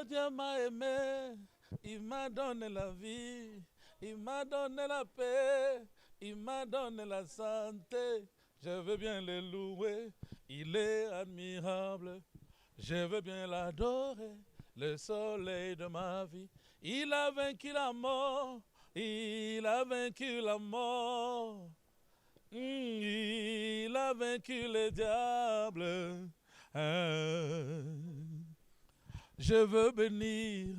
Dieu m'a aimé, il m'a donné la vie, il m'a donné la paix, il m'a donné la santé. Je veux bien le louer, il est admirable. Je veux bien l'adorer, le soleil de ma vie. Il a vaincu la mort, il a vaincu la mort. Il a vaincu le diable. Je veux bénir,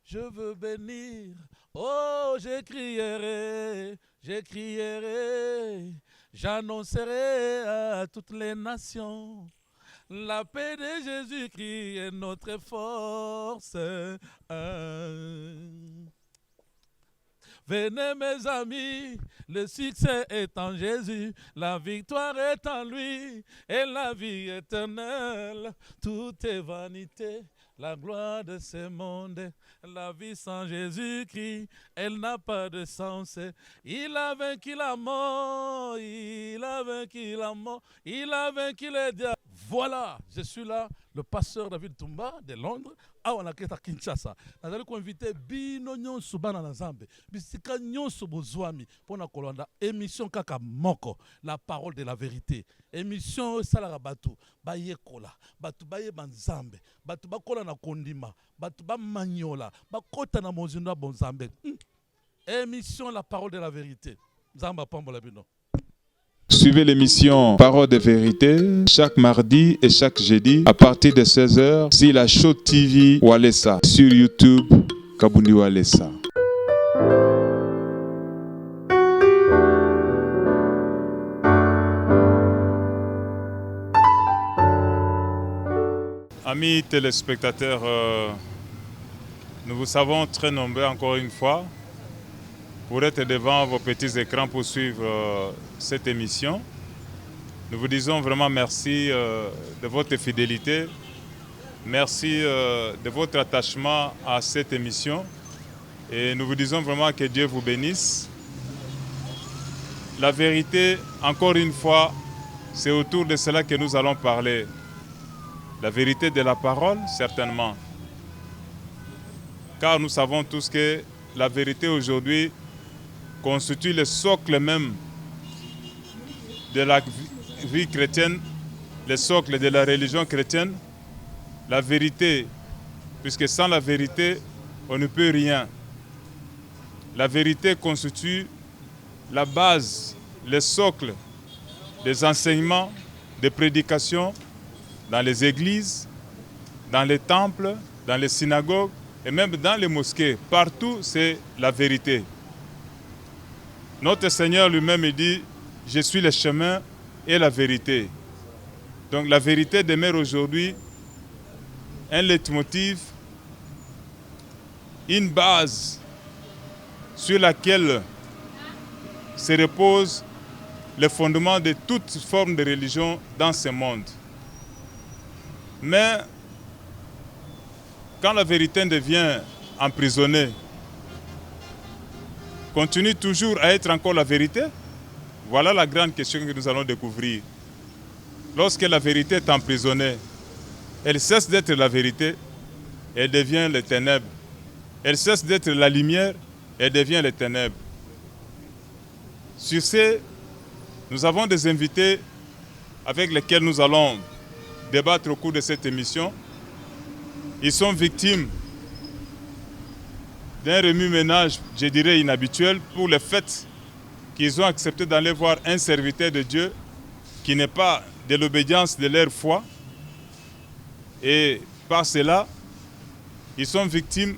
je veux bénir. Oh, j'écrierai, j'annoncerai à toutes les nations. La paix de Jésus-Christ est notre force. Venez mes amis, le succès est en Jésus, la victoire est en lui, et la vie éternelle, tout est vanité. La gloire de ce monde, la vie sans Jésus-Christ, elle n'a pas de sens. Il a vaincu la mort, il a vaincu la mort, il a vaincu le diable. Voilà, je suis là, le pasteur David Tumba de Londres, à Kinshasa. Nous allons inviter Bino Nyonso Bana Nzambe, Bisika Nyonso Bozwami, pour la kolanda émission Kaka Moko, la parole de la vérité. Émission Salara Batu, Baye Kola, Batu Baye Banzambe, Batu Bakola na Kondima, Batu Bamanyola, Bakota na Mozunda Bonzambe. Émission La parole de la vérité. Zamba Pambola Bino. Suivez l'émission Parole de vérité chaque mardi et chaque jeudi à partir de 16h sur la Show TV Walesa sur YouTube Kabundi Walesa. Amis téléspectateurs, nous vous savons très nombreux encore une fois pour être devant vos petits écrans pour suivre cette émission. Nous vous disons vraiment merci de votre fidélité, merci de votre attachement à cette émission et nous vous disons vraiment que Dieu vous bénisse. La vérité, encore une fois, c'est autour de cela que nous allons parler. La vérité de la parole, certainement. Car nous savons tous que la vérité aujourd'hui constitue le socle même de la vie chrétienne, le socle de la religion chrétienne. La vérité, puisque sans la vérité, on ne peut rien. La vérité constitue la base, le socle des enseignements, des prédications dans les églises, dans les temples, dans les synagogues et même dans les mosquées. Partout, c'est la vérité. Notre Seigneur lui-même dit « Je suis le chemin et la vérité ». Donc la vérité demeure aujourd'hui un leitmotiv, une base sur laquelle se repose le fondement de toute forme de religion dans ce monde. Mais quand la vérité devient emprisonnée, continue toujours à être encore la vérité? Voilà la grande question que nous allons découvrir. Lorsque la vérité est emprisonnée, elle cesse d'être la vérité, elle devient les ténèbres. Elle cesse d'être la lumière, elle devient les ténèbres. Sur ce, nous avons des invités avec lesquels nous allons débattre au cours de cette émission. Ils sont victimes d'un remue-ménage, je dirais inhabituel, pour le fait qu'ils ont accepté d'aller voir un serviteur de Dieu qui n'est pas de l'obédience de leur foi. Et par cela, ils sont victimes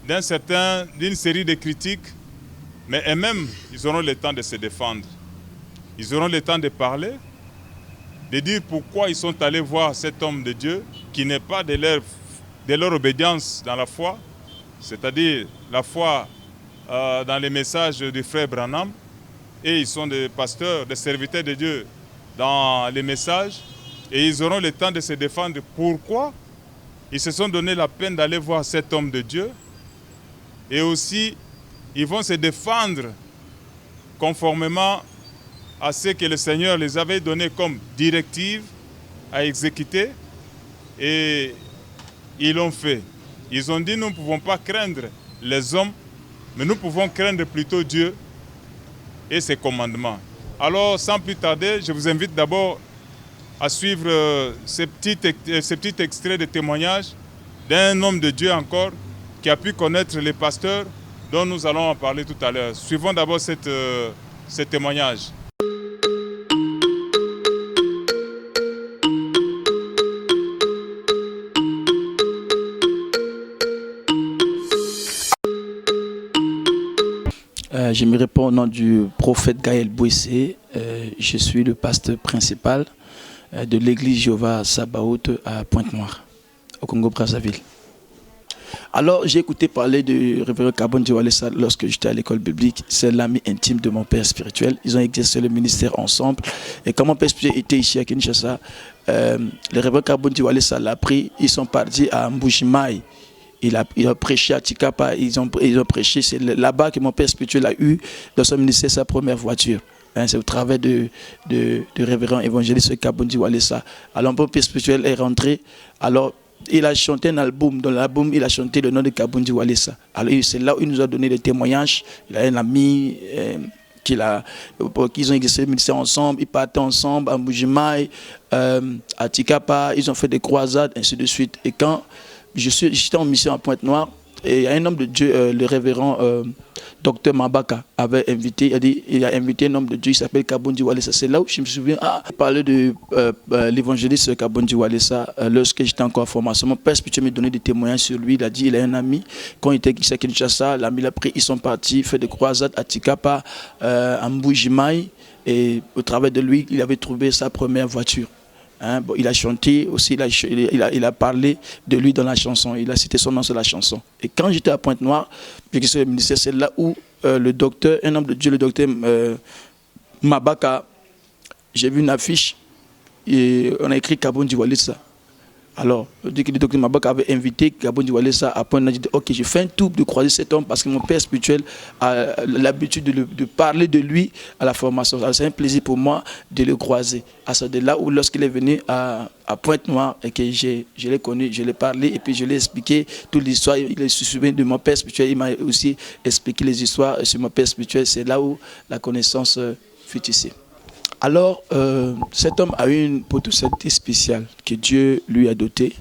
d'une série de critiques, mais eux-mêmes, ils auront le temps de se défendre. Ils auront le temps de parler, de dire pourquoi ils sont allés voir cet homme de Dieu qui n'est pas de leur obédience dans la foi, c'est-à-dire la foi dans les messages du frère Branham, et ils sont des pasteurs, des serviteurs de Dieu dans les messages, et ils auront le temps de se défendre. Pourquoi ils se sont donné la peine d'aller voir cet homme de Dieu, et aussi ils vont se défendre conformément à ce que le Seigneur les avait donné comme directive à exécuter, et ils l'ont fait. Ils ont dit nous ne pouvons pas craindre les hommes, mais nous pouvons craindre plutôt Dieu et ses commandements. Alors sans plus tarder, je vous invite d'abord à suivre ces petits extraits de témoignages d'un homme de Dieu encore qui a pu connaître les pasteurs dont nous allons en parler tout à l'heure. Suivons d'abord ce témoignage. Je me réponds au nom du prophète Gaël Bouissé. Je suis le pasteur principal de l'église Jéhovah Sabaoth à Pointe-Noire, au Congo-Brazzaville. Alors, j'ai écouté parler du révérend Kabondi Walesa lorsque j'étais à l'école biblique. C'est l'ami intime de mon père spirituel. Ils ont exercé le ministère ensemble. Et quand mon père spirituel était ici à Kinshasa, le révérend Kabondi Walesa l'a pris. Ils sont partis à Mbujimaï. Il a prêché à Tikapa, ils ont prêché. C'est là-bas que mon père spirituel a eu dans son ministère sa première voiture. C'est au travers de révérend évangéliste Kabondi Walesa. Alors mon père spirituel est rentré. Alors il a chanté un album. Dans l'album, il a chanté le nom de Kabondi Walesa. Alors c'est là où il nous a donné des témoignages. Il a un ami qu'ils ont exercé le ministère ensemble. Ils partaient ensemble à Mbujimaï, à Tikapa. Ils ont fait des croisades, ainsi de suite. Et quand j'étais en mission à Pointe-Noire, et il y a un homme de Dieu, le révérend docteur Mabaka, avait invité, il a invité un homme de Dieu, il s'appelle Kabondi Walesa. C'est là où je me souviens, il parlait de l'évangéliste Kabondi Walesa lorsque j'étais encore en formation. Mon père spirituel me donnait des témoignages sur lui. Il a dit il a un ami, quand il était à Kinshasa, l'ami l'a pris, ils sont partis faire des croisades à Tikapa, à Mbujimaï, et au travers de lui, il avait trouvé sa première voiture. Il a chanté aussi, il a parlé de lui dans la chanson, il a cité son nom sur la chanson. Et quand j'étais à Pointe-Noire, le ministère, c'est là où le docteur, un homme de Dieu, le docteur Mabaka, j'ai vu une affiche et on a écrit Kabondi Walesa. Alors, le docteur Mabaka avait invité Kabondi Walesa à Pointe. Il a dit ok, je fais un tour de croiser cet homme parce que mon père spirituel a l'habitude de parler de lui à la formation. C'est un plaisir pour moi de le croiser. C'est de là où, lorsqu'il est venu à Pointe-Noire et que je l'ai connu, je l'ai parlé et puis je l'ai expliqué toute l'histoire. Il se souvient de mon père spirituel. Il m'a aussi expliqué les histoires sur mon père spirituel. C'est là où la connaissance fut tissée. Alors, cet homme a eu une potentialité spéciale que Dieu lui a dotée.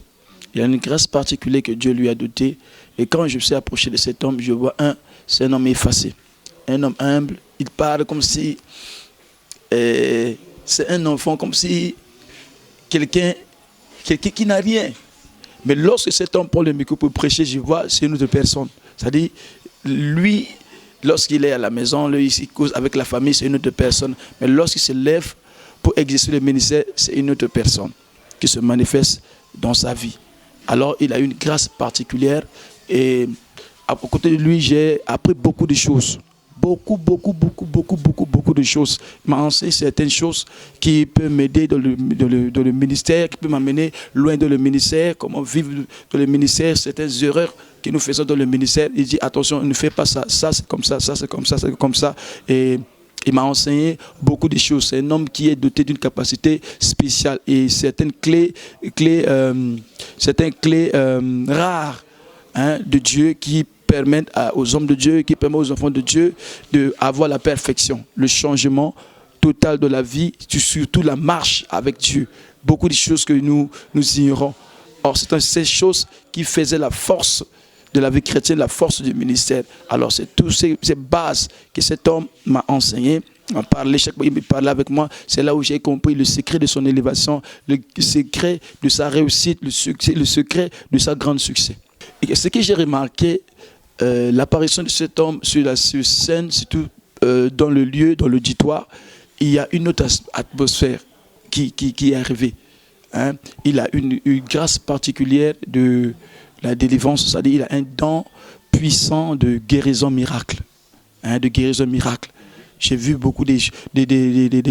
Il a une grâce particulière que Dieu lui a dotée. Et quand je me suis approché de cet homme, je vois c'est un homme effacé. Un homme humble. Il parle comme si c'est un enfant, comme si quelqu'un qui n'a rien. Mais lorsque cet homme prend le micro pour prêcher, je vois c'est une autre personne. C'est-à-dire, lui, lorsqu'il est à la maison, lui, il cause avec la famille, c'est une autre personne. Mais lorsqu'il se lève pour exercer le ministère, c'est une autre personne qui se manifeste dans sa vie. Alors, il a une grâce particulière. Et à côté de lui, j'ai appris beaucoup de choses. Beaucoup de choses. Il m'a enseigné certaines choses qui peuvent m'aider dans le ministère, qui peuvent m'amener loin de le ministère, comment vivre dans le ministère, certaines erreurs que nous faisons dans le ministère. Il dit attention, ne fais pas ça, ça c'est comme ça, ça c'est comme ça, c'est comme ça. Et il m'a enseigné beaucoup de choses. C'est un homme qui est doté d'une capacité spéciale et certaines clés rares de Dieu qui permettent aux hommes de Dieu, qui permettent aux enfants de Dieu d'avoir la perfection, le changement total de la vie, surtout la marche avec Dieu. Beaucoup de choses que nous ignorons. Or, c'est ces choses qui faisaient la force de la vie chrétienne, la force du ministère. Alors, c'est toutes ces bases que cet homme m'a enseigné. Il m'a parlé, chaque fois il me parlait avec moi, c'est là où j'ai compris le secret de son élévation, le secret de sa réussite, le secret de sa grande succès. Et ce que j'ai remarqué, l'apparition de cet homme sur la scène, surtout dans le lieu, dans l'auditoire, il y a une autre atmosphère qui est arrivée. Il a une grâce particulière de la délivrance, c'est-à-dire il a un don puissant de guérison miracle. De guérison miracle. J'ai vu beaucoup des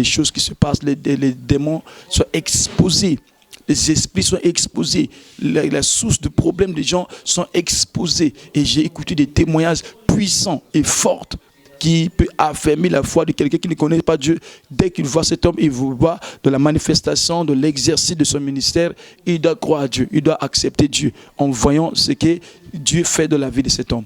choses qui se passent, les démons sont exposés. Les esprits sont exposés, la source de problèmes des gens sont exposés. Et j'ai écouté des témoignages puissants et forts qui peut affermir la foi de quelqu'un qui ne connaît pas Dieu. Dès qu'il voit cet homme, il voit de la manifestation, de l'exercice de son ministère, il doit croire à Dieu, il doit accepter Dieu en voyant ce que Dieu fait de la vie de cet homme.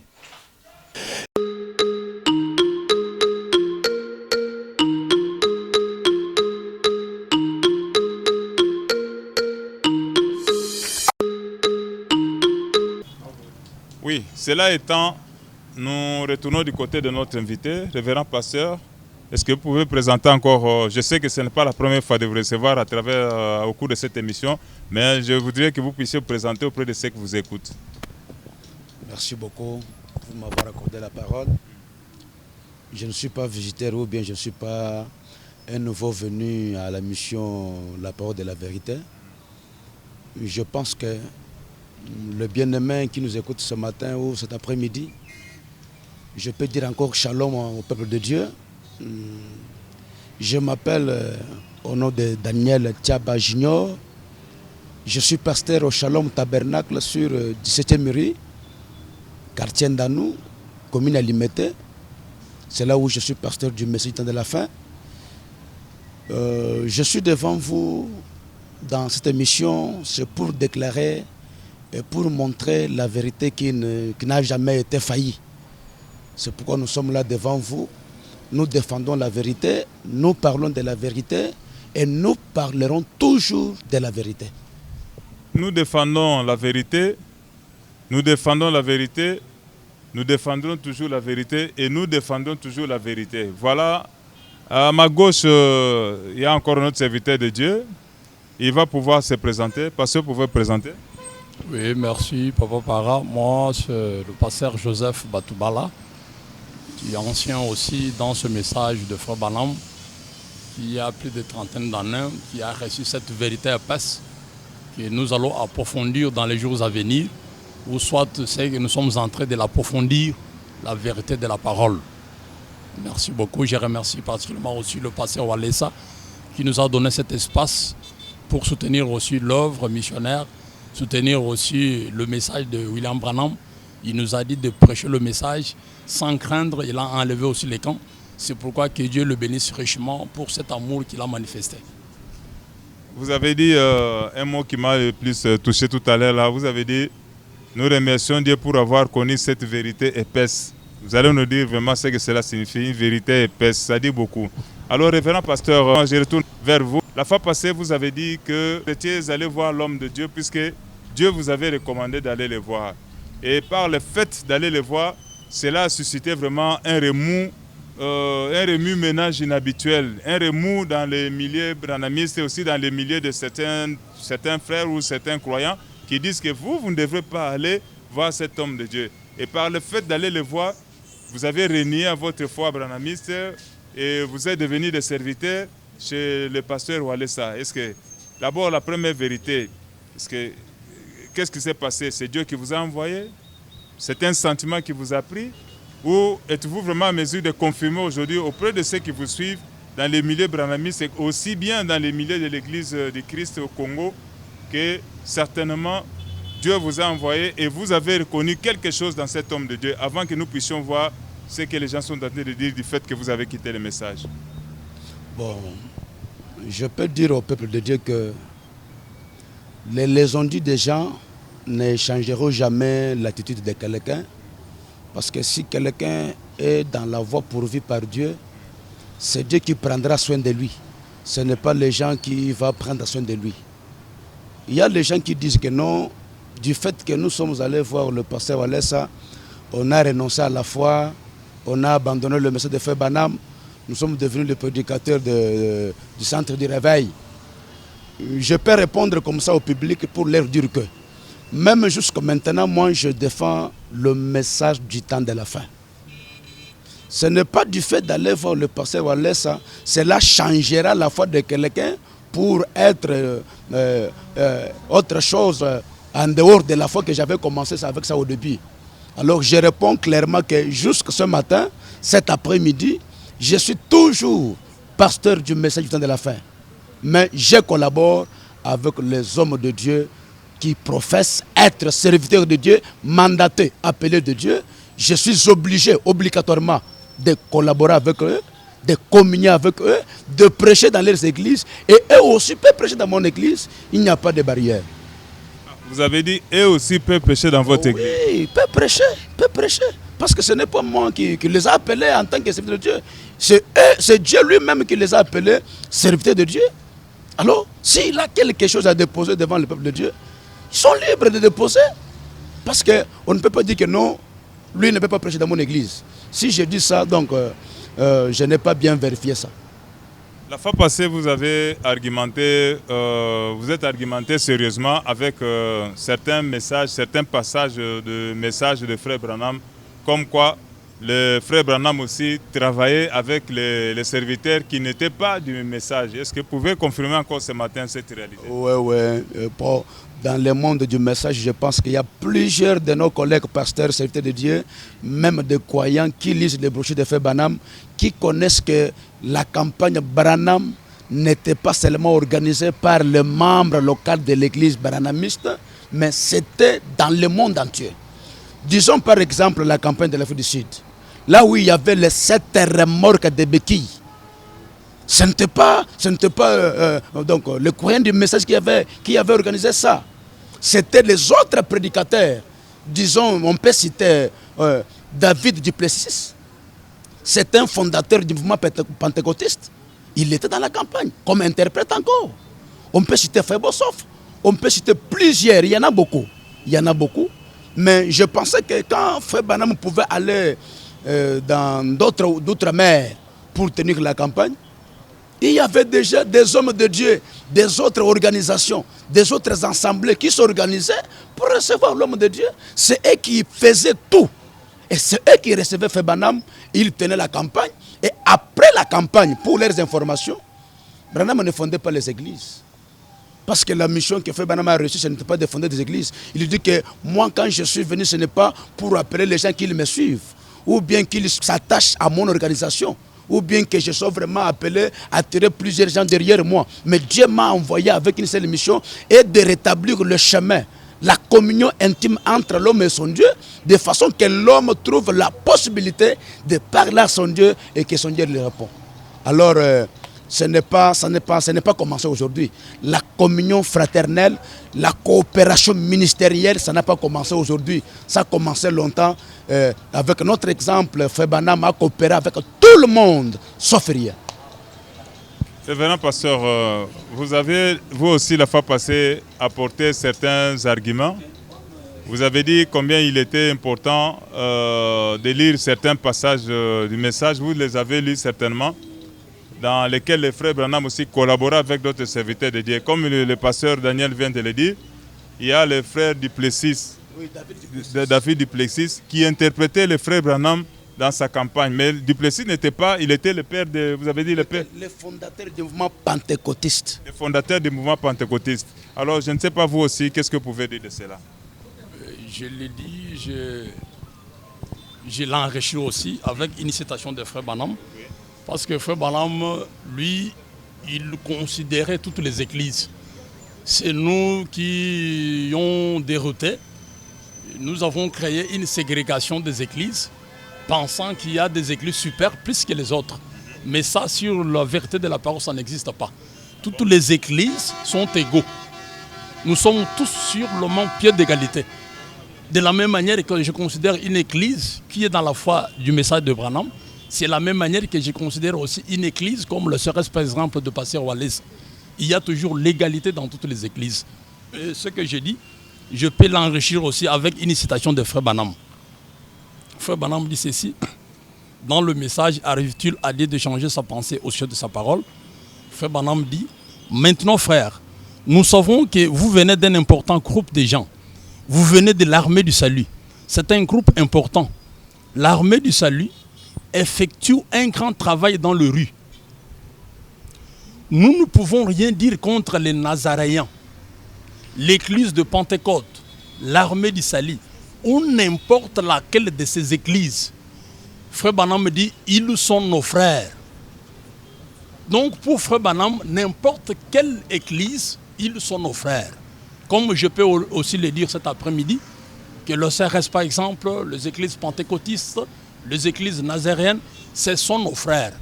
Oui, cela étant, nous retournons du côté de notre invité, révérend pasteur. Est-ce que vous pouvez présenter encore, je sais que ce n'est pas la première fois de vous recevoir à travers, au cours de cette émission, mais je voudrais que vous puissiez vous présenter auprès de ceux qui vous écoutent. Merci beaucoup pour m'avoir accordé la parole. Je ne suis pas végétarien ou bien je ne suis pas un nouveau venu à la mission La Parole de la Vérité. Je pense que le bien-aimé qui nous écoute ce matin ou cet après-midi, je peux dire encore shalom au peuple de Dieu. Je m'appelle au nom de Daniel Thiaba Junior. Je suis pasteur au Shalom Tabernacle sur 17e rue, quartier Ndanou, commune à Limete. C'est là où je suis pasteur du Messie du temps de la fin. Je suis devant vous dans cette émission, c'est pour déclarer et pour montrer la vérité qui n'a jamais été faillie. C'est pourquoi nous sommes là devant vous. Nous défendons la vérité, nous parlons de la vérité et nous parlerons toujours de la vérité. Nous défendons la vérité, nous défendons la vérité, nous défendrons toujours la vérité et nous défendons toujours la vérité. Voilà, à ma gauche, il y a encore notre serviteur de Dieu. Il va pouvoir se présenter. Pasteur, vous pouvez présenter? Oui, merci, Papa Para. Moi, c'est le pasteur Joseph Batoubala, qui est ancien aussi dans ce message de Frère Banam, qui a plus de trentaine d'années, qui a reçu cette vérité épaisse que nous allons approfondir dans les jours à venir, ou soit c'est que nous sommes en train de l'approfondir, la vérité de la parole. Merci beaucoup. Je remercie particulièrement aussi le pasteur Walesa, qui nous a donné cet espace pour soutenir aussi l'œuvre missionnaire, soutenir aussi le message de William Branham. Il nous a dit de prêcher le message sans craindre. Il a enlevé aussi les camps. C'est pourquoi que Dieu le bénisse richement pour cet amour qu'il a manifesté. Vous avez dit un mot qui m'a le plus touché tout à l'heure. Là. Vous avez dit, nous remercions Dieu pour avoir connu cette vérité épaisse. Vous allez nous dire vraiment ce que cela signifie, une vérité épaisse. Ça dit beaucoup. Alors, révérend pasteur, je retourne vers vous. La fois passée, vous avez dit que vous étiez allé voir l'homme de Dieu puisque Dieu vous avait recommandé d'aller le voir. Et par le fait d'aller le voir, cela a suscité vraiment un remue-ménage inhabituel, un remous dans les milieux branhamistes et aussi dans les milieux de certains frères ou certains croyants qui disent que vous ne devrez pas aller voir cet homme de Dieu. Et par le fait d'aller le voir, vous avez renié à votre foi branhamiste et vous êtes devenus des serviteurs chez le pasteur Walesa. Est-ce que, d'abord, la première vérité, qu'est-ce qui s'est passé? C'est Dieu qui vous a envoyé? C'est un sentiment qui vous a pris? Ou êtes-vous vraiment à mesure de confirmer aujourd'hui auprès de ceux qui vous suivent dans les milieux branhamistes et aussi bien dans les milieux de l'Église du Christ au Congo que certainement Dieu vous a envoyé et vous avez reconnu quelque chose dans cet homme de Dieu avant que nous puissions voir ce que les gens sont en train de dire du fait que vous avez quitté le message? Bon, je peux dire au peuple de Dieu que les ondits des gens ne changeront jamais l'attitude de quelqu'un. Parce que si quelqu'un est dans la voie pourvue par Dieu, c'est Dieu qui prendra soin de lui. Ce n'est pas les gens qui vont prendre soin de lui. Il y a les gens qui disent que non, du fait que nous sommes allés voir le pasteur Walesa, on a renoncé à la foi, on a abandonné le message de Frère Banam, nous sommes devenus le prédicateur du centre du réveil. Je peux répondre comme ça au public pour leur dire que même jusqu'à maintenant, moi je défends le message du temps de la fin. Ce n'est pas du fait d'aller voir le pasteur Walesa, cela changera la foi de quelqu'un pour être autre chose en dehors de la foi que j'avais commencé avec ça au début. Alors je réponds clairement que jusqu'à ce matin, cet après-midi, je suis toujours pasteur du message du temps de la fin. Mais je collabore avec les hommes de Dieu qui professent être serviteurs de Dieu, mandatés, appelés de Dieu. Je suis obligé, obligatoirement, de collaborer avec eux, de communier avec eux, de prêcher dans leurs églises. Et eux aussi peuvent prêcher dans mon église. Il n'y a pas de barrière. Vous avez dit, eux aussi peuvent prêcher dans votre église. Oui, ils peuvent prêcher, Parce que ce n'est pas moi qui les a appelés en tant que serviteurs de Dieu. C'est eux, c'est Dieu lui-même qui les a appelés serviteurs de Dieu. Alors, s'il a quelque chose à déposer devant le peuple de Dieu, ils sont libres de déposer. Parce qu'on ne peut pas dire que non, lui ne peut pas prêcher dans mon église. Si je dis ça, donc je n'ai pas bien vérifié ça. La fois passée, vous êtes argumenté sérieusement avec certains messages, certains passages de messages de Frère Branham, comme quoi le Frère Branham aussi travaillait avec les serviteurs qui n'étaient pas du même message. Est-ce que vous pouvez confirmer encore ce matin cette réalité? Oui. Dans le monde du message, je pense qu'il y a plusieurs de nos collègues pasteurs, serviteurs de Dieu, même des croyants qui lisent les brochures de Frère Branham, qui connaissent que la campagne Branham n'était pas seulement organisée par les membres locaux de l'église branhamiste, mais c'était dans le monde entier. Disons par exemple la campagne de l'Afrique du Sud, là où il y avait les 7 remorques de béquilles. Ce n'était pas donc, le croyant du message qui avait organisé ça. C'était les autres prédicateurs. Disons, on peut citer David Duplessis. C'est un fondateur du mouvement pentecôtiste. Il était dans la campagne, comme interprète encore. On peut citer Frère Bossoff. On peut citer plusieurs. Il y en a beaucoup. Mais je pensais que quand Frère Branham pouvait aller dans d'autres mers pour tenir la campagne, il y avait déjà des hommes de Dieu, des autres organisations, des autres assemblées qui s'organisaient pour recevoir l'homme de Dieu. C'est eux qui faisaient tout. Et c'est eux qui recevaient Frère Branham. Ils tenaient la campagne. Et après la campagne, pour leurs informations, Branham ne fondait pas les églises. Parce que la mission que Frère Branham a reçue, ce n'était pas de fonder des églises. Il dit que moi, quand je suis venu, ce n'est pas pour appeler les gens qu'ils me suivent, ou bien qu'ils s'attachent à mon organisation, ou bien que je sois vraiment appelé à tirer plusieurs gens derrière moi. Mais Dieu m'a envoyé avec une seule mission, et de rétablir le chemin, la communion intime entre l'homme et son Dieu, de façon que l'homme trouve la possibilité de parler à son Dieu et que son Dieu lui répond. Alors, ce n'est pas commencé aujourd'hui. La communion fraternelle, la coopération ministérielle, ça n'a pas commencé aujourd'hui. Ça a commencé longtemps. Avec notre exemple, Frère Branham a coopéré avec tout le monde, sauf rien. Révérend pasteur, vous avez, vous aussi, la fois passée, apporté certains arguments. Vous avez dit combien il était important de lire certains passages du message. Vous les avez lus certainement, dans lesquels les frères Branham aussi collaboraient avec d'autres serviteurs de Dieu. Comme le pasteur Daniel vient de le dire, il y a le frère Duplessis, David Duplessis, qui interprétait le frère Branham dans sa campagne. Mais Duplessis n'était pas, il était le père de, vous avez dit le père? Le fondateur du mouvement pentecôtiste. Le fondateur du mouvement pentecôtiste. Alors je ne sais pas vous aussi, qu'est-ce que vous pouvez dire de cela? Je l'ai dit, je l'enrichis aussi avec une citation de Frère Branham. Oui. Parce que Frère Branham, lui, il considérait toutes les églises. C'est nous qui ont dérouté. Nous avons créé une ségrégation des églises, pensant qu'il y a des églises super plus que les autres. Mais ça, sur la vérité de la parole, ça n'existe pas. Toutes les églises sont égaux. Nous sommes tous sur le même pied d'égalité. De la même manière que je considère une église qui est dans la foi du message de Branham, c'est la même manière que je considère aussi une église comme le serait par exemple de Pasteur Wallace. Il y a toujours l'égalité dans toutes les églises. Et ce que je dis, je peux l'enrichir aussi avec une citation de Frère Branham. Frère Branham dit ceci: dans le message, arrive-t-il à Dieu de changer sa pensée au sujet de sa parole? Frère Branham dit: maintenant frère, nous savons que vous venez d'un important groupe de gens. Vous venez de l'armée du salut. C'est un groupe important. L'armée du salut effectue un grand travail dans les rues. Nous ne pouvons rien dire contre les Nazaréens, l'église de Pentecôte, l'armée du salut, ou n'importe laquelle de ces églises. Frère Branham me dit, ils sont nos frères. Donc pour Frère Branham, n'importe quelle église, ils sont nos frères. Comme je peux aussi le dire cet après-midi, que le CRS par exemple, les églises pentecôtistes, les églises nazaréennes, ce sont nos frères.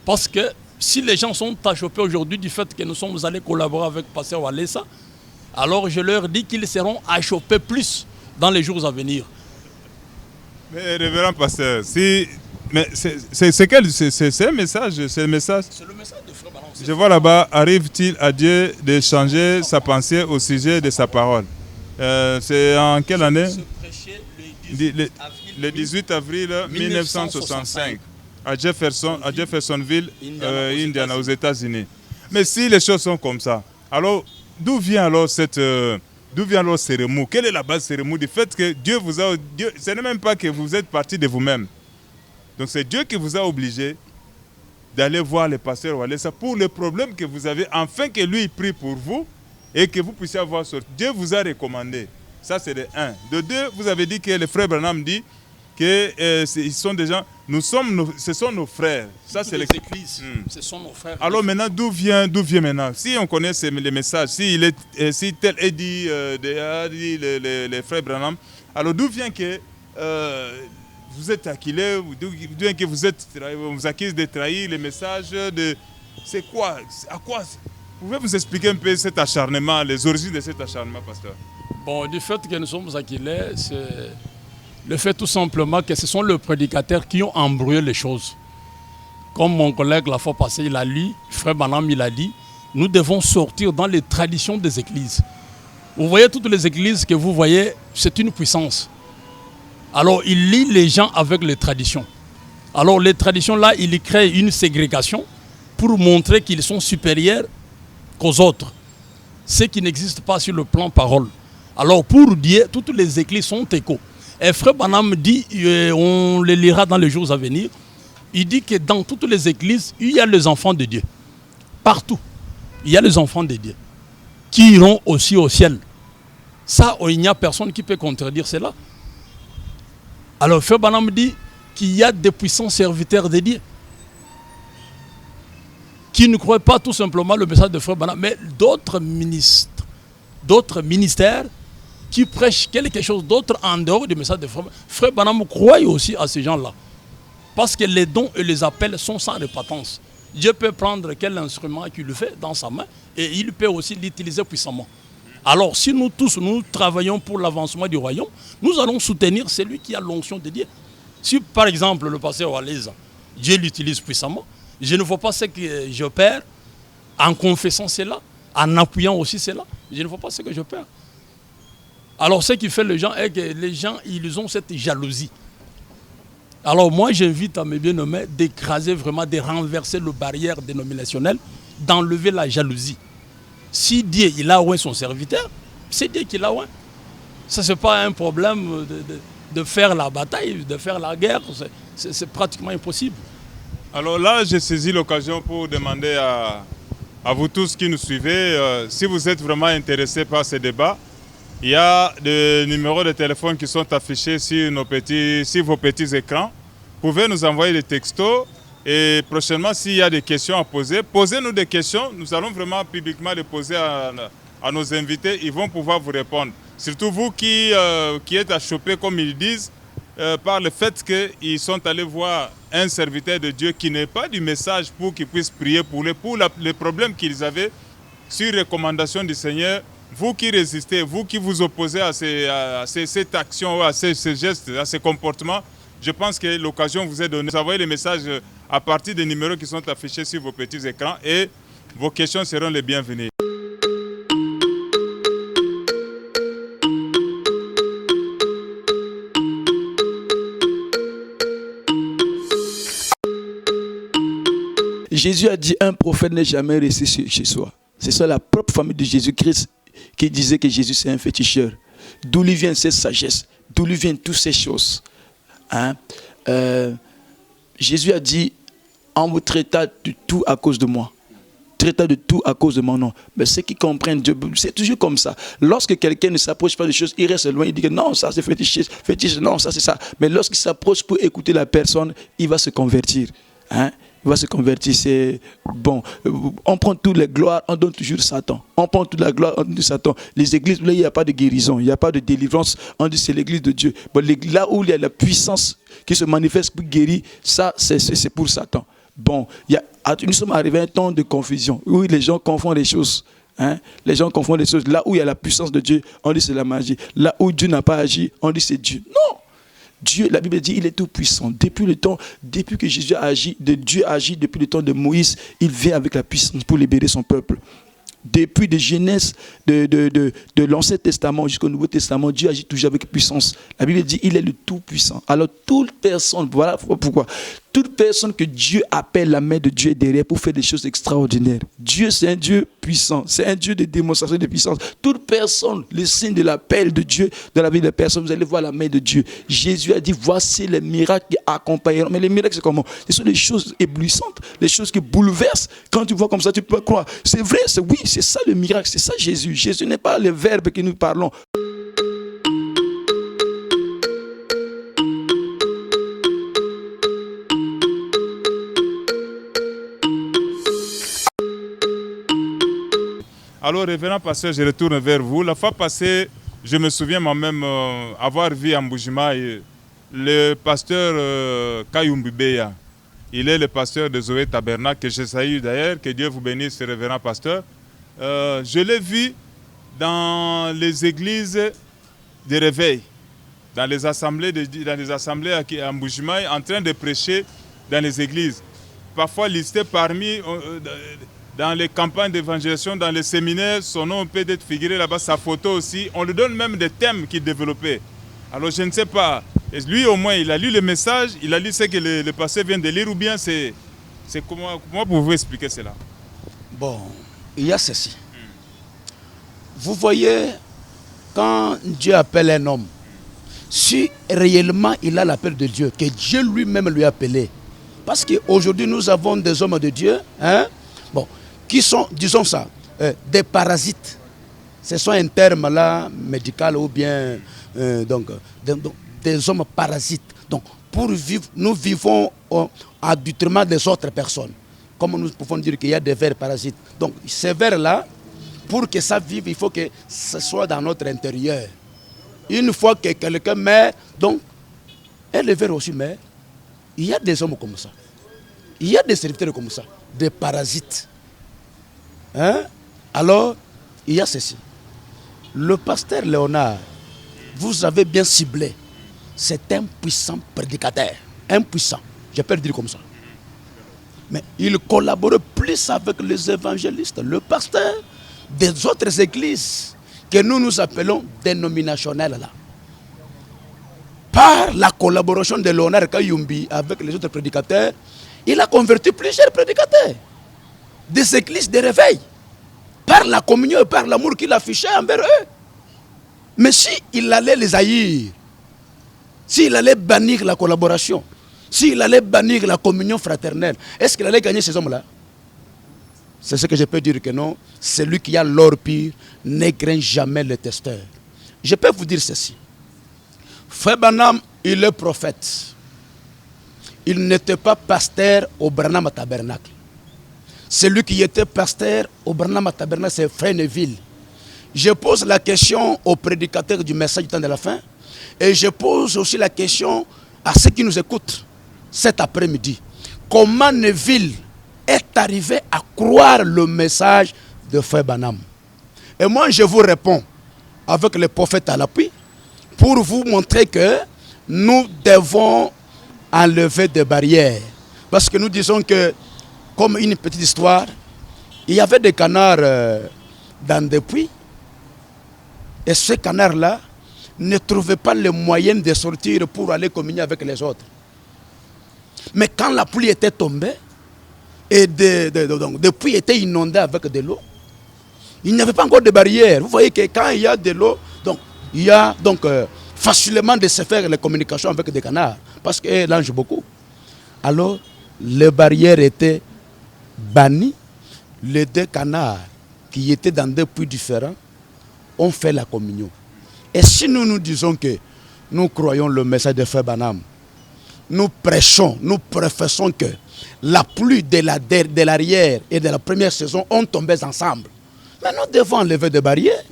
Parce que si les gens sont achoppés aujourd'hui du fait que nous sommes allés collaborer avec Pasteur Walesa, alors je leur dis qu'ils seront achoppés plus dans les jours à venir. Mais révérend pasteur, c'est un message, c'est le message. C'est le message de Frère Balam. Je vois là-bas, arrive-t-il à Dieu de changer sa pensée au sujet de sa parole? C'est en quelle année? Le 18 avril 1965 à Jeffersonville, Indiana, aux États-Unis. Mais si les choses sont comme ça, alors d'où vient alors ces remous? Quelle est la base de ces remous? Du fait que Dieu vous a... ce n'est même pas que vous êtes parti de vous-même. Donc c'est Dieu qui vous a obligé d'aller voir le pasteur Walesa pour le problème que vous avez, afin que lui prie pour vous et que vous puissiez avoir sorti. Dieu vous a recommandé. Ça c'est de 1. De 2, vous avez dit que le frère Branham dit que ils sont des gens, ce sont nos frères. Ça c'est les églises. Ce sont nos frères. Alors maintenant, d'où vient maintenant? Si on connaît les messages, si tel est dit, les frères Branham, alors d'où vient que vous êtes acculés, d'où vient que on vous accuse de trahir les messages de... C'est quoi? À quoi? Pouvez-vous nous expliquer un peu cet acharnement, les origines de cet acharnement, pasteur? Bon, du fait que nous sommes acculés, c'est le fait tout simplement que ce sont les prédicateurs qui ont embrouillé les choses. Comme mon collègue la fois passée, il a lu, frère Banam, il a dit, nous devons sortir dans les traditions des églises. Vous voyez toutes les églises que vous voyez, c'est une puissance. Alors il lie les gens avec les traditions. Alors les traditions là, il crée une ségrégation pour montrer qu'ils sont supérieurs qu'aux autres. Ce qui n'existe pas sur le plan parole. Alors pour Dieu, toutes les églises sont égaux. Et frère Banam dit, on les lira dans les jours à venir, il dit que dans toutes les églises, il y a les enfants de Dieu. Partout, il y a les enfants de Dieu qui iront aussi au ciel. Ça, il n'y a personne qui peut contredire cela. Alors frère Banam dit qu'il y a des puissants serviteurs de Dieu qui ne croient pas tout simplement le message de frère Banam, mais d'autres ministères qui prêchent quelque chose d'autre en dehors du message de frère Banam. Frère Banam croit aussi à ces gens-là. Parce que les dons et les appels sont sans répétence. Dieu peut prendre quel instrument qu'il fait dans sa main et il peut aussi l'utiliser puissamment. Alors si nous tous, nous travaillons pour l'avancement du royaume, nous allons soutenir celui qui a l'onction de Dieu. Si par exemple le pasteur Walesa, Dieu l'utilise puissamment, je ne vois pas ce que je perds en confessant cela, en appuyant aussi cela. Je ne vois pas ce que je perds. Alors ce qui fait les gens est que les gens, ils ont cette jalousie. Alors moi j'invite à mes bien-aimés d'écraser vraiment, de renverser le barrière dénominationnel, d'enlever la jalousie. Si Dieu il a oint son serviteur, c'est Dieu qui l'a oint. Ça c'est pas un problème de faire la bataille, de faire la guerre, c'est pratiquement impossible. Alors là, j'ai saisi l'occasion pour demander à vous tous qui nous suivez, si vous êtes vraiment intéressés par ce débat, il y a des numéros de téléphone qui sont affichés sur vos petits écrans. Vous pouvez nous envoyer des textos et prochainement, s'il y a des questions à poser, posez-nous des questions. Nous allons vraiment publiquement les poser à nos invités. Ils vont pouvoir vous répondre. Surtout vous qui êtes achoppés, comme ils disent, par le fait qu'ils sont allés voir un serviteur de Dieu qui n'est pas du message pour qu'ils puissent prier pour les problèmes qu'ils avaient sur recommandation du Seigneur. Vous qui résistez, vous qui vous opposez à cette action, à ces gestes, à ces comportements, je pense que l'occasion vous est donnée. Vous envoyez les messages à partir des numéros qui sont affichés sur vos petits écrans et vos questions seront les bienvenues. Jésus a dit un prophète n'est jamais resté chez soi. C'est ça la propre famille de Jésus-Christ qui disait que Jésus c'est un féticheur. D'où lui vient cette sagesse? D'où lui viennent toutes ces choses? Jésus a dit, on vous traita de tout à cause de moi. Traita de tout à cause de mon nom. Mais ceux qui comprennent Dieu, c'est toujours comme ça. Lorsque quelqu'un ne s'approche pas des choses, il reste loin, il dit que non, ça c'est fétiche, non, ça c'est ça. Mais lorsqu'il s'approche pour écouter la personne, il va se convertir. il va se convertir. C'est bon. On prend toutes les gloires, on donne toujours Satan. On prend toute la gloire, on donne Satan. Les églises, là, il n'y a pas de guérison, il n'y a pas de délivrance. On dit c'est l'église de Dieu. Bon, là où il y a la puissance qui se manifeste pour guérir, ça, c'est pour Satan. Bon, nous sommes arrivés à un temps de confusion où les gens confondent les choses. Hein? Les gens confondent les choses. Là où il y a la puissance de Dieu, on dit c'est la magie. Là où Dieu n'a pas agi, on dit c'est Dieu. Non! Dieu, la Bible dit, il est tout puissant. Depuis que Jésus a agi, Dieu a agi depuis le temps de Moïse, il vient avec la puissance pour libérer son peuple. Depuis de Genèse, de l'Ancien Testament jusqu'au Nouveau Testament, Dieu agit toujours avec puissance. La Bible dit, il est le tout-puissant. Alors, toute personne, voilà pourquoi, toute personne que Dieu appelle, la main de Dieu est derrière pour faire des choses extraordinaires. Dieu, c'est un Dieu puissant. C'est un Dieu de démonstration de puissance. Toute personne, le signe de l'appel de Dieu dans la vie de la personne, vous allez voir la main de Dieu. Jésus a dit, voici les miracles qui accompagneront. Mais les miracles, c'est comment? Ce sont des choses éblouissantes, des choses qui bouleversent. Quand tu vois comme ça, tu peux croire. C'est vrai, oui, c'est ça le miracle, c'est ça Jésus. Jésus n'est pas le verbe que nous parlons. Alors, révérend pasteur, je retourne vers vous. La fois passée, je me souviens moi-même avoir vu en Mbujimayi le pasteur Kayumbi Beya. Il est le pasteur de Zoé Tabernacle, que je salue d'ailleurs, que Dieu vous bénisse, révérend pasteur. Je l'ai vu dans les églises de réveil, dans les assemblées à Mbujimayi, en train de prêcher dans les églises. Parfois listé parmi... dans les campagnes d'évangélisation, dans les séminaires, son nom peut être figuré là-bas, sa photo aussi. On lui donne même des thèmes qu'il développait. Alors je ne sais pas, lui au moins il a lu le message, il a lu ce que le pasteur vient de lire, ou bien c'est comment pouvez-vous expliquer cela? Bon, il y a ceci. Vous voyez, quand Dieu appelle un homme, si réellement il a l'appel de Dieu, que Dieu lui-même lui a appelé, parce qu'aujourd'hui nous avons des hommes de Dieu, hein, bon, qui sont, disons ça, des parasites. Ce sont un terme là, médical ou bien des hommes parasites. Donc, pour vivre, nous vivons à détriment des autres personnes. Comme nous pouvons dire qu'il y a des vers parasites. Donc, ces vers-là, pour que ça vive, il faut que ce soit dans notre intérieur. Une fois que quelqu'un meurt, donc, et le vers aussi meurt, il y a des hommes comme ça. Il y a des serviteurs comme ça, des parasites. Hein? Alors, il y a ceci. Le pasteur Léonard, vous avez bien ciblé. C'est un puissant prédicateur. Un puissant, je peux le dire comme ça. Mais il collabore plus avec les évangélistes, le pasteur des autres églises que nous appelons dénominationnelles là. Par la collaboration de Léonard Kayumbi avec les autres prédicateurs, il a converti plusieurs prédicateurs des églises de réveil, par la communion et par l'amour qu'il affichait envers eux. Mais s'il allait les haïr, s'il allait bannir la collaboration, s'il allait bannir la communion fraternelle, est-ce qu'il allait gagner ces hommes-là? C'est ce que je peux dire que non. Celui qui a l'or pire n'écraint jamais le testeur. Je peux vous dire ceci. Frère Branham, il est prophète. Il n'était pas pasteur au Branham Tabernacle. Celui qui était pasteur au Branham Tabernacle, c'est Frère Neville. Je pose la question aux prédicateurs du message du temps de la fin. Et je pose aussi la question à ceux qui nous écoutent cet après-midi. Comment Neville est arrivé à croire le message de Frère Branham? Et moi, je vous réponds avec le prophète à l'appui pour vous montrer que nous devons enlever des barrières. Parce que nous disons que, comme une petite histoire, il y avait des canards dans des puits. Et ces canards-là ne trouvaient pas le moyen de sortir pour aller communier avec les autres. Mais quand la pluie était tombée, et des puits étaient inondés avec de l'eau, il n'y avait pas encore de barrière. Vous voyez que quand il y a de l'eau, il y a facilement de se faire les communications avec des canards, parce qu'ils mangent beaucoup. Alors, les barrières étaient bannies. Les deux canards qui étaient dans deux puits différents ont fait la communion. Et si nous disons que nous croyons le message de Frère Branham, nous prêchons, nous professons que la pluie de l'arrière et de la première saison ont tombé ensemble. Mais nous devons enlever des barrières.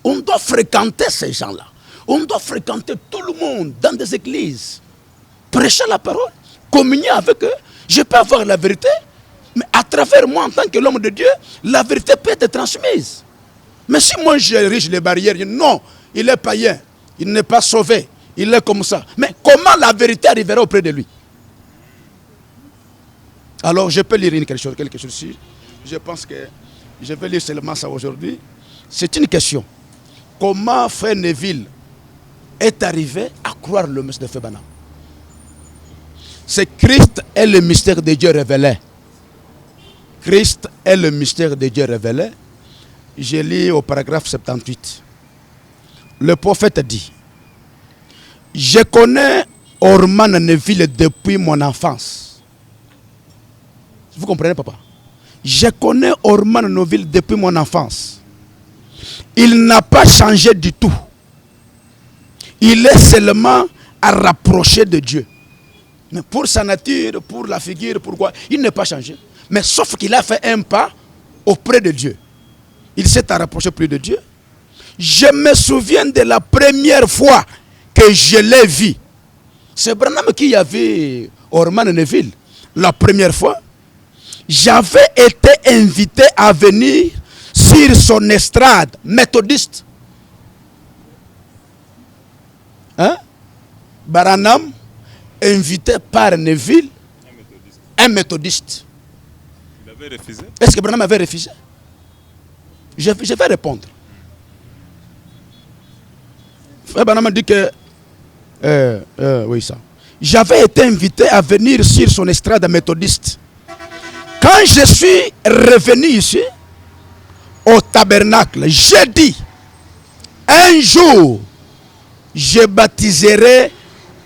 On doit fréquenter ces gens-là. On doit fréquenter tout le monde dans des églises. Prêcher la parole, communier avec eux. Je peux avoir la vérité, mais à travers moi en tant que l'homme de Dieu, la vérité peut être transmise. Mais si moi j'érige les barrières, non, il est païen, il n'est pas sauvé, il est comme ça. Mais comment la vérité arrivera auprès de lui? Alors je peux lire quelque chose ici. Je pense que je vais lire seulement ça aujourd'hui. C'est une question. Comment Frère Neville est arrivé à croire le message de Frère Branham? C'est Christ est le mystère de Dieu révélé. Christ est le mystère de Dieu révélé. Je lis au paragraphe 78. Le prophète dit: je connais Orman Neville depuis mon enfance. Vous comprenez, papa? Je connais Orman Neville depuis mon enfance. Il n'a pas changé du tout. Il est seulement à rapprocher de Dieu. Mais pour sa nature, pour la figure, pourquoi? Il n'est pas changé. Mais sauf qu'il a fait un pas auprès de Dieu. Il s'est rapproché plus de Dieu. Je me souviens de la première fois que je l'ai vu. C'est Branham qui a vu Orman Neville. La première fois, j'avais été invité à venir sur son estrade méthodiste. Hein? Branham, invité par Neville, un méthodiste. Il avait refusé? Est-ce que Branham avait refusé? Je vais répondre. Frère Branham dit que oui, ça. J'avais été invité à venir sur son estrade méthodiste. Quand je suis revenu ici, au tabernacle, j'ai dit: un jour, je baptiserai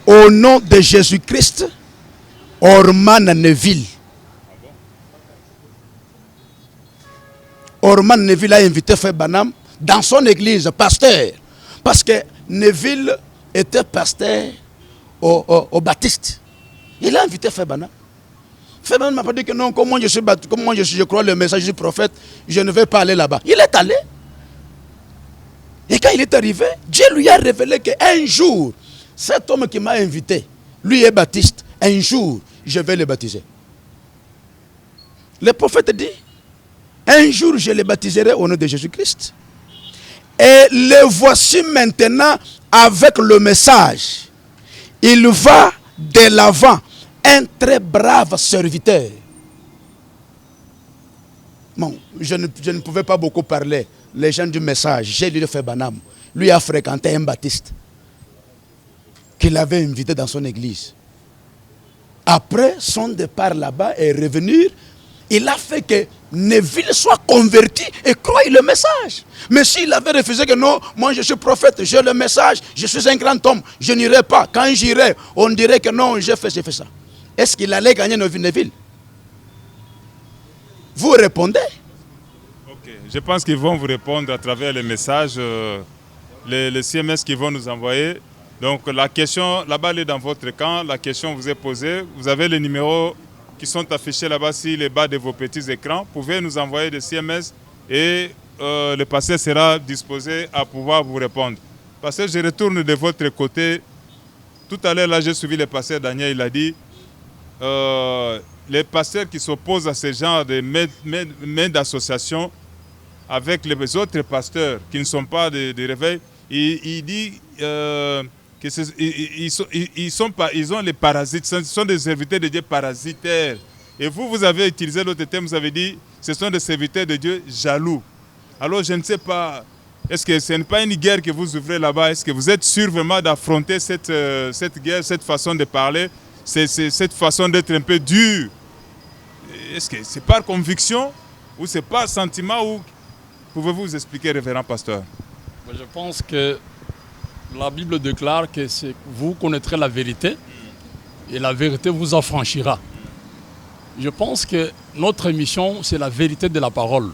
au nom de Jésus-Christ Orman Neville. Orman Neville a invité Frère Branham dans son église, pasteur. Parce que Neville était pasteur au Baptiste. Il a invité Frère Branham. Frère Branham m'a pas dit que non, comme moi je crois le message du prophète, je ne vais pas aller là-bas. Il est allé. Et quand il est arrivé, Dieu lui a révélé qu'un jour, cet homme qui m'a invité, lui est baptiste, un jour, je vais le baptiser. Le prophète dit: un jour, je le baptiserai au nom de Jésus-Christ. Et le voici maintenant avec le message. Il va de l'avant, un très brave serviteur. Bon, je ne pouvais pas beaucoup parler, les gens du message. J'ai lu le Frère Branham. Lui a fréquenté un baptiste qu'il avait invité dans son église. Après son départ là-bas et revenir, il a fait que Neville soit converti et croie le message. Mais s'il avait refusé que non, moi je suis prophète, j'ai le message, je suis un grand homme, je n'irai pas. Quand j'irai, on dirait que non, j'ai fait ça. Est-ce qu'il allait gagner Neville? Vous répondez? Ok, je pense qu'ils vont vous répondre à travers les messages, les CMS qu'ils vont nous envoyer. Donc la question, là-bas, elle est dans votre camp, la question vous est posée. Vous avez les numéros qui sont affichés là-bas sur les bas de vos petits écrans. Vous pouvez nous envoyer des CMS et le pasteur sera disposé à pouvoir vous répondre. Pasteur, je retourne de votre côté. Tout à l'heure, là, j'ai suivi le pasteur Daniel, il a dit les pasteurs qui s'opposent à ce genre de mains d'association avec les autres pasteurs qui ne sont pas de réveil, il dit ils ont les parasites, ce sont des serviteurs de Dieu parasitaires. Et vous avez utilisé l'autre terme, vous avez dit ce sont des serviteurs de Dieu jaloux. Alors je ne sais pas, est-ce que ce n'est pas une guerre que vous ouvrez là-bas? Est-ce que vous êtes sûr vraiment d'affronter cette guerre, cette façon de parler, cette façon d'être un peu dur? Est-ce que c'est par conviction ou c'est par sentiment? Ou pouvez-vous vous expliquer, révérend pasteur? Je pense que la Bible déclare que vous connaîtrez la vérité et la vérité vous affranchira. Je pense que notre mission, c'est la vérité de la parole.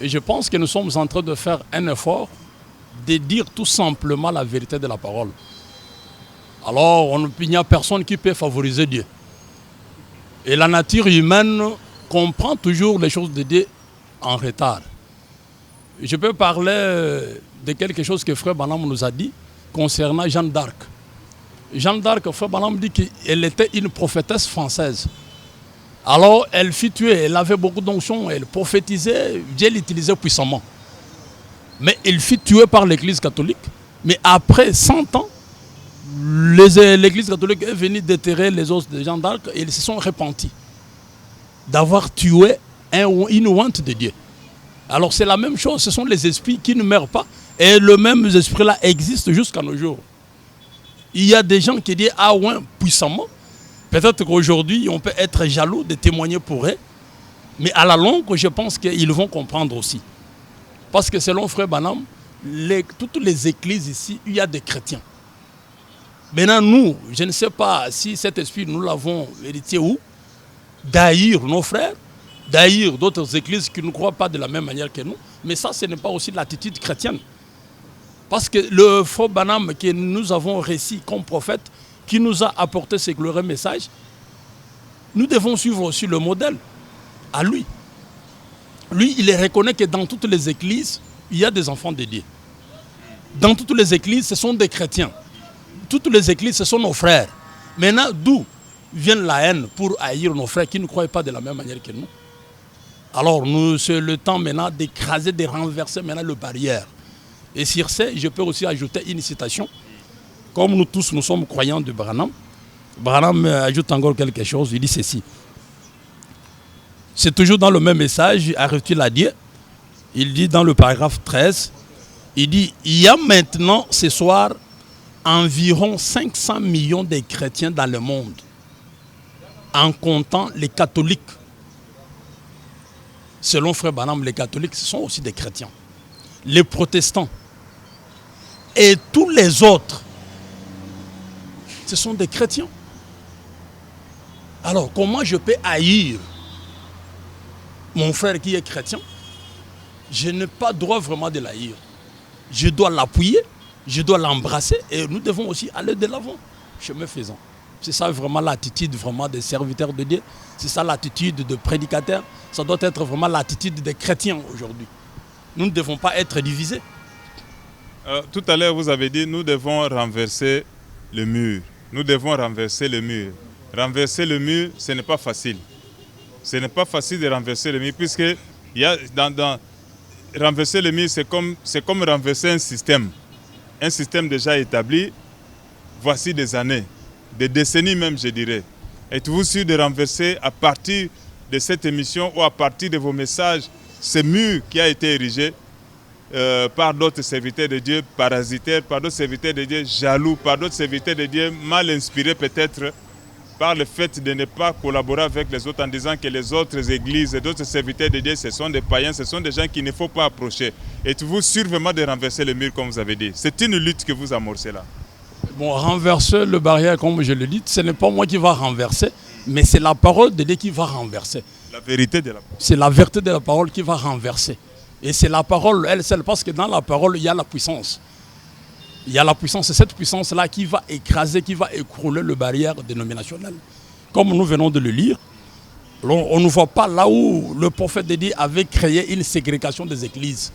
Et je pense que nous sommes en train de faire un effort de dire tout simplement la vérité de la parole. Alors, il n'y a personne qui peut favoriser Dieu. Et la nature humaine comprend toujours les choses de Dieu en retard. Je peux parler de quelque chose que Frère Branham nous a dit concernant Jeanne d'Arc. Jeanne d'Arc, Frère Branham dit qu'elle était une prophétesse française. Alors elle fut tuée, elle avait beaucoup d'onction, elle prophétisait, Dieu l'utilisait puissamment. Mais elle fut tuée par l'Église catholique. Mais après 100 ans, l'Église catholique est venue déterrer les os de Jeanne d'Arc et ils se sont repentis d'avoir tué une ointe de Dieu. Alors c'est la même chose, ce sont les esprits qui ne meurent pas et le même esprit-là existe jusqu'à nos jours. Il y a des gens qui disent ah ouais puissamment. Peut-être qu'aujourd'hui on peut être jaloux de témoigner pour eux, mais à la longue je pense qu'ils vont comprendre aussi. Parce que selon Frère Branham, toutes les églises ici, il y a des chrétiens. Maintenant nous, je ne sais pas si cet esprit nous l'avons hérité où, d'haïr nos frères, d'haïr d'autres églises qui ne croient pas de la même manière que nous, mais ça ce n'est pas aussi l'attitude chrétienne. Parce que le Frère Branham que nous avons récit comme prophète, qui nous a apporté ce glorieux message, nous devons suivre aussi le modèle à lui. Lui, il reconnaît que dans toutes les églises, il y a des enfants de Dieu. Dans toutes les églises, ce sont des chrétiens. Toutes les églises, ce sont nos frères. Maintenant, d'où vient la haine pour haïr nos frères qui ne croient pas de la même manière que nous? Alors, c'est le temps maintenant d'écraser, de renverser maintenant le barrière. Et sur ce, je peux aussi ajouter une citation. Comme nous tous, nous sommes croyants de Branham, Branham ajoute encore quelque chose, il dit ceci. C'est toujours dans le même message, arrive-t-il à Dieu. Il dit dans le paragraphe 13, il dit, il y a maintenant ce soir environ 500 millions de chrétiens dans le monde, en comptant les catholiques. Selon Frère Branham, les catholiques, ce sont aussi des chrétiens. Les protestants et tous les autres, ce sont des chrétiens. Alors, comment je peux haïr mon frère qui est chrétien? Je n'ai pas droit vraiment de l'haïr. Je dois l'appuyer, je dois l'embrasser et nous devons aussi aller de l'avant, chemin faisant. C'est ça vraiment l'attitude vraiment des serviteurs de Dieu. C'est ça l'attitude de prédicateurs. Ça doit être vraiment l'attitude des chrétiens aujourd'hui. Nous ne devons pas être divisés. Tout à l'heure, vous avez dit nous devons renverser le mur. Nous devons renverser le mur. Renverser le mur, ce n'est pas facile. Ce n'est pas facile de renverser le mur, puisque renverser le mur, c'est comme renverser un système. Un système déjà établi, voici des années, des décennies même, je dirais. Êtes-vous sûr de renverser à partir de cette émission ou à partir de vos messages ce mur qui a été érigé par d'autres serviteurs de Dieu parasitaires, par d'autres serviteurs de Dieu jaloux, par d'autres serviteurs de Dieu mal inspirés peut-être par le fait de ne pas collaborer avec les autres en disant que les autres églises et d'autres serviteurs de Dieu, ce sont des païens, ce sont des gens qu'il ne faut pas approcher. Êtes-vous sûr vraiment de renverser le mur comme vous avez dit? C'est une lutte que vous amorcez là. Bon, renverser le barrière, comme je le dis, ce n'est pas moi qui va renverser, mais c'est la parole de Dieu qui va renverser. La vérité de la parole. C'est la vérité de la parole qui va renverser. Et c'est la parole, elle seule, parce que dans la parole, il y a la puissance. Il y a la puissance, c'est cette puissance-là qui va écraser, qui va écrouler le barrière dénominationnel. Comme nous venons de le lire, on ne voit pas là où le prophète de Dieu avait créé une ségrégation des églises,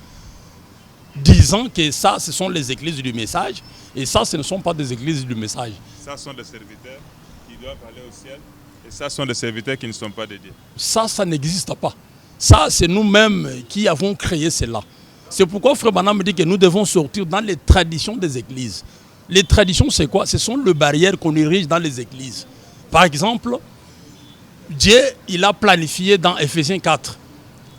disant que ça, ce sont les églises du message, et ça, ce ne sont pas des églises du message. Ça sont des serviteurs qui doivent aller au ciel, et ça sont des serviteurs qui ne sont pas de Dieu. Ça n'existe pas. Ça, c'est nous-mêmes qui avons créé cela. C'est pourquoi Frère Branham me dit que nous devons sortir dans les traditions des églises. Les traditions, c'est quoi? Ce sont les barrières qu'on érige dans les églises. Par exemple, Dieu, il a planifié dans Éphésiens 4.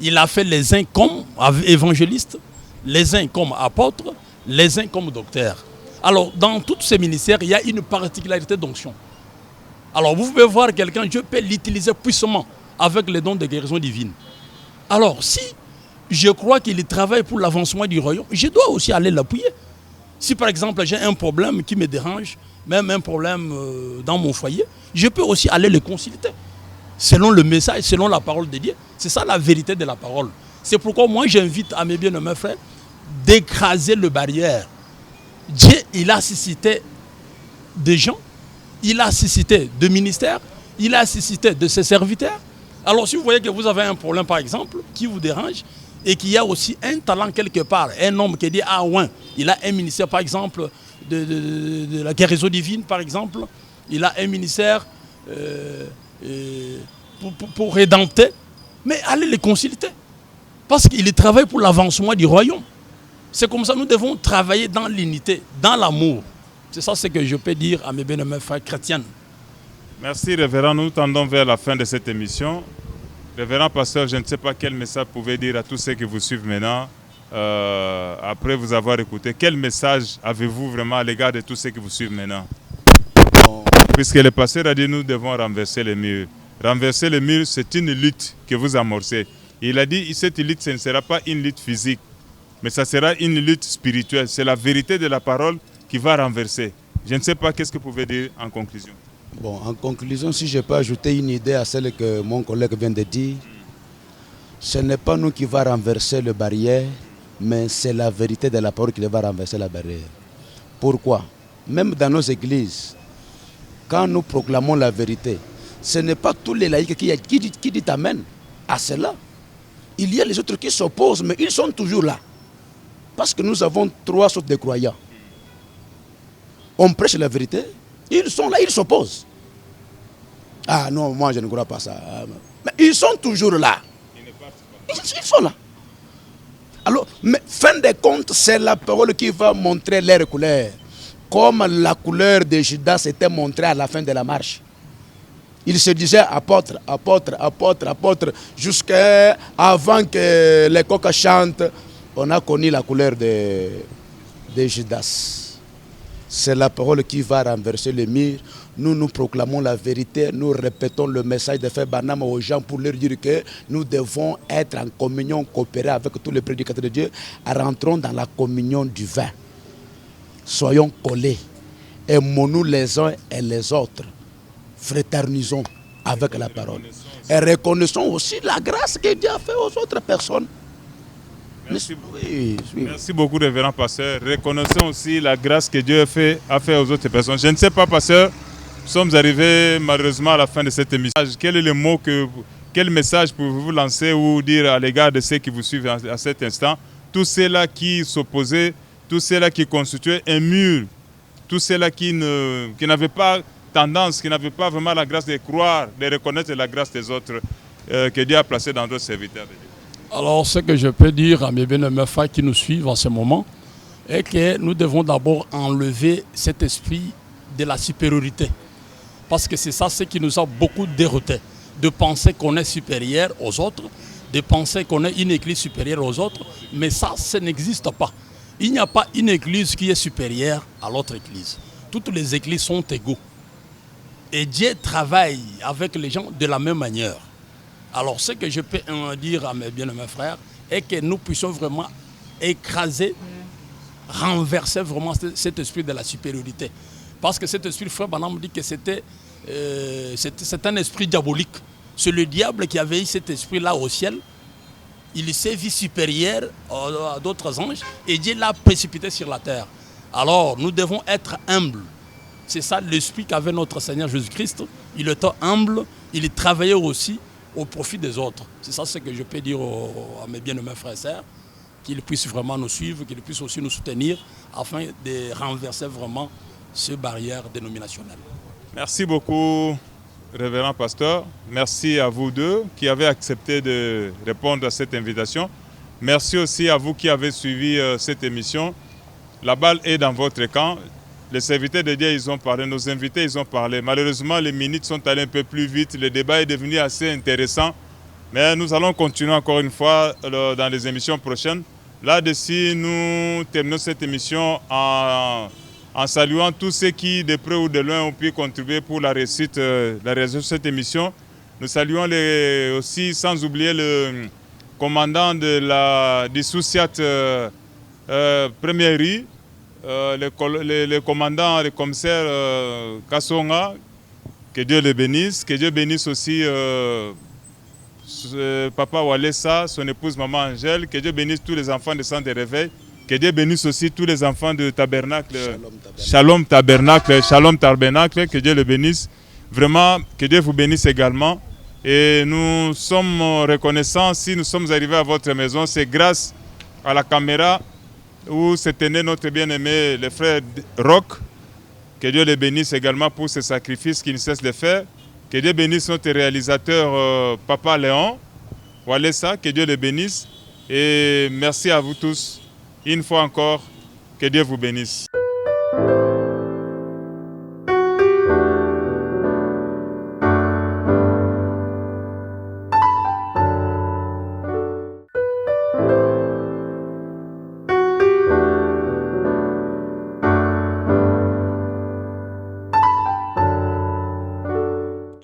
Il a fait les uns comme évangélistes, les uns comme apôtres, les uns comme docteurs. Alors, dans tous ces ministères, il y a une particularité d'onction. Alors, vous pouvez voir quelqu'un, Dieu peut l'utiliser puissamment avec les dons de guérison divine. Alors, si je crois qu'il travaille pour l'avancement du royaume, je dois aussi aller l'appuyer. Si par exemple j'ai un problème qui me dérange, même un problème dans mon foyer, je peux aussi aller le consulter. Selon le message, selon la parole de Dieu. C'est ça la vérité de la parole. C'est pourquoi moi j'invite à mes bien-aimés frères d'écraser le barrière. Dieu, il a suscité des gens, il a suscité des ministères, il a suscité de ses serviteurs. Alors si vous voyez que vous avez un problème par exemple qui vous dérange et qu'il y a aussi un talent quelque part, un homme qui dit ah ouais, il a un ministère par exemple de la guérison divine par exemple, il a un ministère pour rédempter, mais allez les consulter parce qu'il travaille pour l'avancement du royaume. C'est comme ça que nous devons travailler dans l'unité, dans l'amour. C'est ça ce que je peux dire à mes bien-aimés frères chrétiens. Merci révérend, nous tendons vers la fin de cette émission. Révérend pasteur, je ne sais pas quel message vous pouvez dire à tous ceux qui vous suivent maintenant, après vous avoir écouté. Quel message avez-vous vraiment à l'égard de tous ceux qui vous suivent maintenant? Puisque le pasteur a dit nous devons renverser les murs. Renverser les murs, c'est une lutte que vous amorcez. Il a dit cette lutte, ce ne sera pas une lutte physique, mais ça sera une lutte spirituelle. C'est la vérité de la parole qui va renverser. Je ne sais pas qu'est-ce que vous pouvez dire en conclusion. Bon, en conclusion, si je peux ajouter une idée à celle que mon collègue vient de dire, ce n'est pas nous qui va renverser la barrière, mais c'est la vérité de la parole qui va renverser la barrière. Pourquoi? Même dans nos églises, quand nous proclamons la vérité, ce n'est pas tous les laïcs qui disent amen à cela. Il y a les autres qui s'opposent, mais ils sont toujours là. Parce que nous avons 3 sortes de croyants. On prêche la vérité, ils sont là, ils s'opposent. Ah non, moi je ne crois pas ça. Mais ils sont toujours là. Ils sont là. Alors, mais fin de compte, c'est la parole qui va montrer leur couleur. Comme la couleur de Judas s'était montrée à la fin de la marche. Il se disait apôtre, apôtre, apôtre, apôtre, jusqu'à avant que les coqs chantent, on a connu la couleur de Judas. C'est la parole qui va renverser le mur. Nous proclamons la vérité, nous répétons le message de Frère Branham aux gens pour leur dire que nous devons être en communion, coopérer avec tous les prédicateurs de Dieu, rentrons dans la communion du vin. Soyons collés, aimons-nous les uns et les autres, fraternisons avec la parole et reconnaissons aussi la grâce que Dieu a fait aux autres personnes. Merci. Merci beaucoup, révérend pasteur. Reconnaissons aussi la grâce que Dieu a fait aux autres personnes. Je ne sais pas, pasteur, nous sommes arrivés malheureusement à la fin de cette émission. Quel est le mot quel message pouvez-vous lancer ou dire à l'égard de ceux qui vous suivent à cet instant? Tous ceux-là qui s'opposaient, tous ceux-là qui constituaient un mur, tous ceux-là qui n'avaient pas tendance, qui n'avaient pas vraiment la grâce de croire, de reconnaître la grâce des autres que Dieu a placée dans d'autres serviteurs de Dieu. Alors, ce que je peux dire à mes bien-aimés frères qui nous suivent en ce moment est que nous devons d'abord enlever cet esprit de la supériorité. Parce que c'est ça ce qui nous a beaucoup déroutés. De penser qu'on est supérieur aux autres, de penser qu'on est une église supérieure aux autres. Mais ça n'existe pas. Il n'y a pas une église qui est supérieure à l'autre église. Toutes les églises sont égaux. Et Dieu travaille avec les gens de la même manière. Alors, ce que je peux dire à mes bien-aimés frères est que nous puissions vraiment écraser, renverser vraiment cet esprit de la supériorité. Parce que cet esprit, frère Branham dit que c'est un esprit diabolique. C'est le diable qui avait eu cet esprit-là au ciel. Il s'est vu supérieur à d'autres anges et Dieu l'a précipité sur la terre. Alors, nous devons être humbles. C'est ça l'esprit qu'avait notre Seigneur Jésus-Christ. Il était humble, il travaillait aussi au profit des autres. C'est ça ce que je peux dire à mes bien-aimés frères et sœurs, qu'ils puissent vraiment nous suivre, qu'ils puissent aussi nous soutenir afin de renverser vraiment ces barrières dénominationnelles. Merci beaucoup, révérend pasteur. Merci à vous deux qui avez accepté de répondre à cette invitation. Merci aussi à vous qui avez suivi cette émission. La balle est dans votre camp. Les serviteurs de Dieu, ils ont parlé, nos invités, ils ont parlé. Malheureusement, les minutes sont allées un peu plus vite. Le débat est devenu assez intéressant. Mais nous allons continuer encore une fois dans les émissions prochaines. Là-dessus, nous terminons cette émission en saluant tous ceux qui, de près ou de loin, ont pu contribuer pour la réussite de cette émission. Nous saluons aussi, sans oublier le commandant du Souciat Première Rue, le commandant, le commissaire Kassonga, que Dieu le bénisse. Que Dieu bénisse aussi Papa Walesa, son épouse Maman Angèle. Que Dieu bénisse tous les enfants de centre de réveil. Que Dieu bénisse aussi tous les enfants de Tabernacle. Shalom Tabernacle. Que Dieu le bénisse. Vraiment, que Dieu vous bénisse également. Et nous sommes reconnaissants si nous sommes arrivés à votre maison. C'est grâce à la caméra où se tenait notre bien-aimé, le frère Roch. Que Dieu les bénisse également pour ce sacrifice qu'il ne cesse de faire. Que Dieu bénisse notre réalisateur Papa Léon. Voilà ça, que Dieu les bénisse. Et merci à vous tous. Une fois encore, que Dieu vous bénisse.